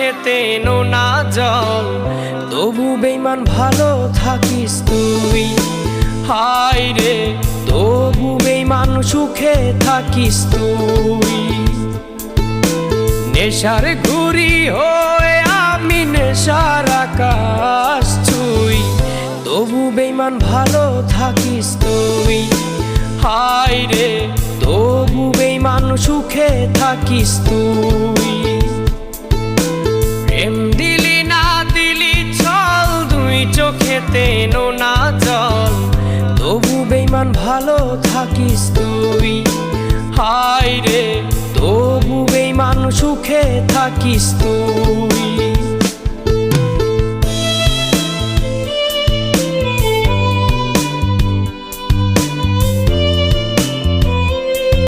চোখেতে নোনা জল, তবু বেইমান ভালো থাকিস তুই। হায় রে, তবু বেইমান সুখে থাকিস তুই। নেশার ঘুরি হয়ে আমি নেশার আকাশ ছুঁই, তবু বেইমান ভালো থাকিস তুই। হায় রে, তবু বেইমান সুখে থাকিস তুই। প্রেম দিলি না দিলি চল, দুই চোখেতে নোনা জল, তবু বেইমান ভালো থাকিস তুই। হায় রে, তবু বেইমান সুখে থাকিস তুই।